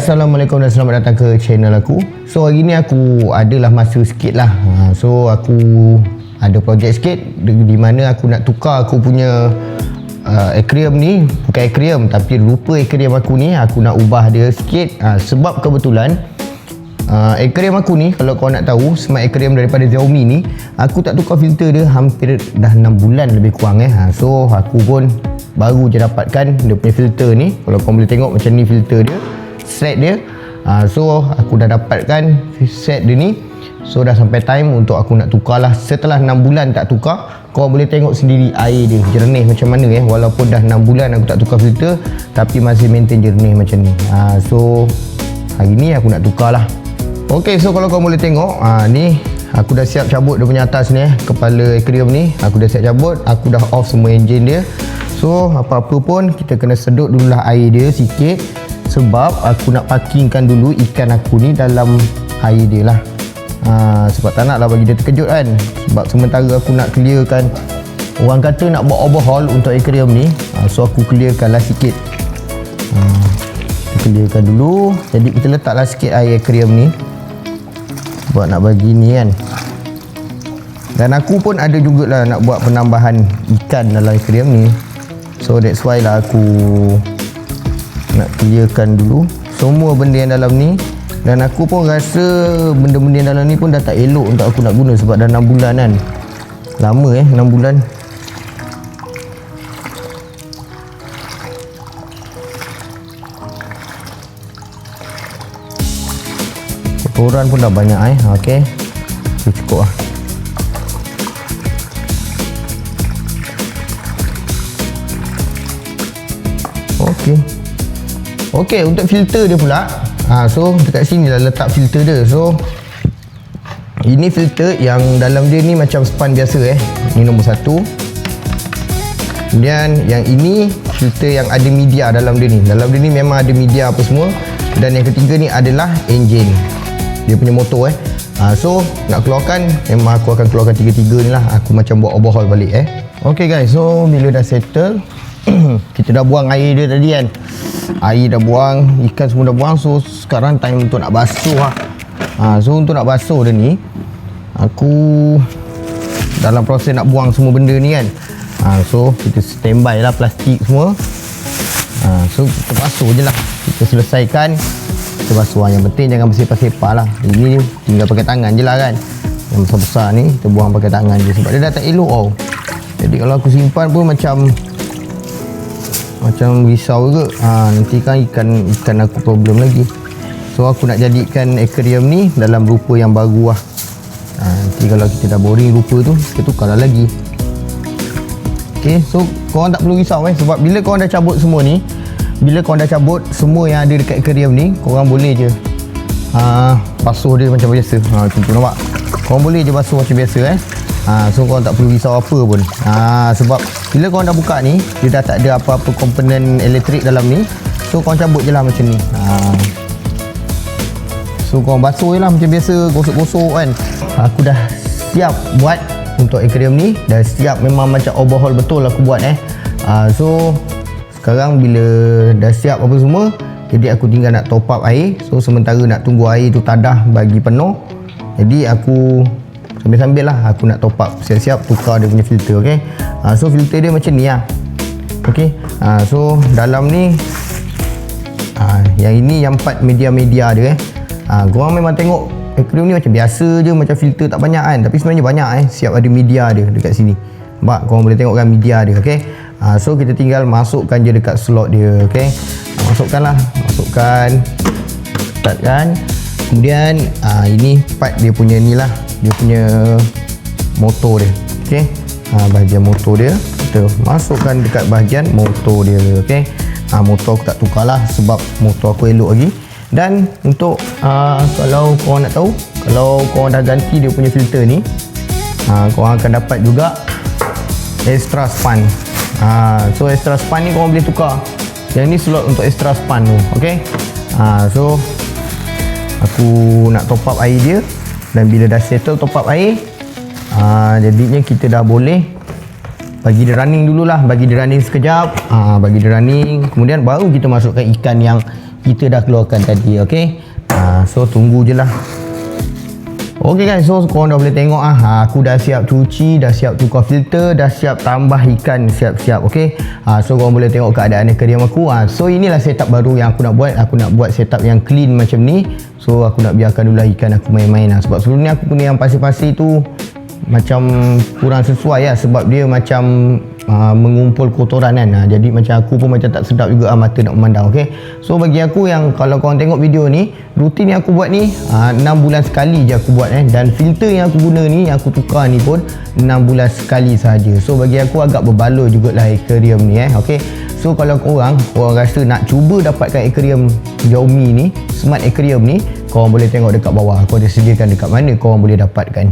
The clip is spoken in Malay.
Assalamualaikum dan selamat datang ke channel aku. So hari ni aku adalah masa sikit lah. So aku ada projek sikit di mana aku nak tukar aku punya aquarium ni. Bukan aquarium tapi rupa aquarium aku ni aku nak ubah dia sikit. Sebab kebetulan aquarium aku ni, kalau kau nak tahu, smart aquarium daripada Xiaomi ni, aku tak tukar filter dia hampir dah 6 bulan lebih kurang So aku pun baru je dapatkan dia punya filter ni. Kalau kau boleh tengok macam ni filter dia, set dia. So aku dah dapatkan set dia ni. So dah sampai time untuk aku nak tukar lah. Setelah 6 bulan tak tukar, kau boleh tengok sendiri air dia jernih macam mana Walaupun dah 6 bulan aku tak tukar filter, tapi masih maintain jernih macam ni. So hari ni aku nak tukar lah. Ok, so kalau kau boleh tengok, ni aku dah siap cabut dia punya atas ni kepala aquarium ni. Aku dah siap cabut, aku dah off semua enjin dia. So apa-apa pun kita kena sedut dululah air dia sikit, sebab aku nak parkingkan dulu ikan aku ni dalam air dia lah. Sebab tak nak lah bagi dia terkejut kan. Sebab sementara aku nak clearkan, orang kata nak buat overhaul untuk aquarium ni, so aku clearkan lah sikit. Clearkan dulu. Jadi kita letaklah sikit air aquarium ni buat nak bagi ni kan. Dan aku pun ada jugalah nak buat penambahan ikan dalam aquarium ni. So that's why lah aku nak clearkan dulu semua benda yang dalam ni. Dan aku pun rasa benda-benda yang dalam ni pun dah tak elok untuk aku nak guna, sebab dah 6 bulan kan. Lama 6 bulan. Kotoran pun dah banyak okey. Cukup lah. Okey, untuk filter dia pula. So dekat sini lah letak filter dia. So ini filter yang dalam dia ni macam span biasa Ni nombor 1. Kemudian yang ini filter yang ada media dalam dia ni. Dalam dia ni memang ada media apa semua. Dan yang ketiga ni adalah engine, dia punya motor So nak keluarkan, memang aku akan keluarkan tiga-tiga ni lah. Aku macam buat overhaul balik Okey guys, so bila dah settle kita dah buang air dia tadi kan. Air dah buang, ikan semua dah buang. So sekarang time untuk nak basuh lah. So untuk nak basuh dia ni, aku dalam proses nak buang semua benda ni kan. So kita standby lah plastik semua. So kita basuh je lah. Kita selesaikan, kita basuh. Yang penting jangan bersepah-sepah lah. Ini tinggal pakai tangan je lah kan. Yang besar-besar ni kita buang pakai tangan je, sebab dia dah tak elok Jadi kalau aku simpan pun macam risau juga. Nanti kan ikan aku problem lagi. So aku nak jadikan aquarium ni dalam rupa yang baru lah. Nanti kalau kita dah boring rupa tu, kita tukarlah lagi. Ok, so korang tak perlu risau sebab bila korang dah cabut semua ni, bila korang dah cabut semua yang ada dekat aquarium ni, korang boleh je basuh dia macam biasa. Tuan nampak? Korang boleh je basuh macam biasa So korang tak perlu risau apa pun. Sebab bila korang dah buka ni, dia dah tak ada apa-apa komponen elektrik dalam ni. So korang cabut je lah macam ni. So korang basuh je lah macam biasa, gosok-gosok kan. Aku dah siap buat untuk aquarium ni. Dah siap, memang macam overhaul betul aku buat So sekarang bila dah siap apa semua, jadi aku tinggal nak top up air. So sementara nak tunggu air tu tadah bagi penuh, jadi aku sambil-sambil lah aku nak top up, siap-siap tukar dia punya filter. Okay, so filter dia macam ni lah. Okay, so dalam ni yang ini yang part media-media dia korang memang tengok aquarium ni macam biasa je, macam filter tak banyak kan, tapi sebenarnya banyak siap ada media dia dekat sini. Nampak? Korang boleh tengok kan media dia. Okay, so kita tinggal masukkan je dekat slot dia. Okay, masukkan, letakkan. Kemudian ini part dia punya ni lah, dia punya motor dia. Okey, bahagian motor dia kita masukkan dekat bahagian motor dia. Okey, motor aku tak tukar lah sebab motor aku elok lagi. Dan untuk kalau korang nak tahu, kalau korang dah ganti dia punya filter ni, korang akan dapat juga extra span. So extra span ni korang boleh tukar. Yang ni slot untuk extra span tu. Okey, so aku nak top up air dia. Dan bila dah settle top up air, jadinya kita dah boleh bagi dia running dululah, bagi dia running sekejap, bagi dia running, kemudian baru kita masukkan ikan yang kita dah keluarkan tadi. Okay, so tunggu je lah. Ok guys, so korang dah boleh tengok aku dah siap cuci, dah siap tukar filter, dah siap tambah ikan, siap-siap. Ok, so korang boleh tengok keadaan aquarium aku. So inilah setup baru yang aku nak buat. Aku nak buat setup yang clean macam ni. So aku nak biarkan dulu ikan aku main-main sebab sebelum ni aku punya yang pasir-pasir tu macam kurang sesuai sebab dia macam mengumpul kotoran kan. Jadi macam aku pun macam tak sedap juga mata nak memandang. Okay, so bagi aku yang kalau korang tengok video ni, rutin yang aku buat ni 6 bulan sekali je aku buat dan filter yang aku guna ni, yang aku tukar ni pun 6 bulan sekali saja. So bagi aku agak berbaloi jugalah aquarium ni Okay, so kalau korang rasa nak cuba dapatkan aquarium Xiaomi ni, smart aquarium ni, korang boleh tengok dekat bawah aku ada sediakan dekat mana korang boleh dapatkan.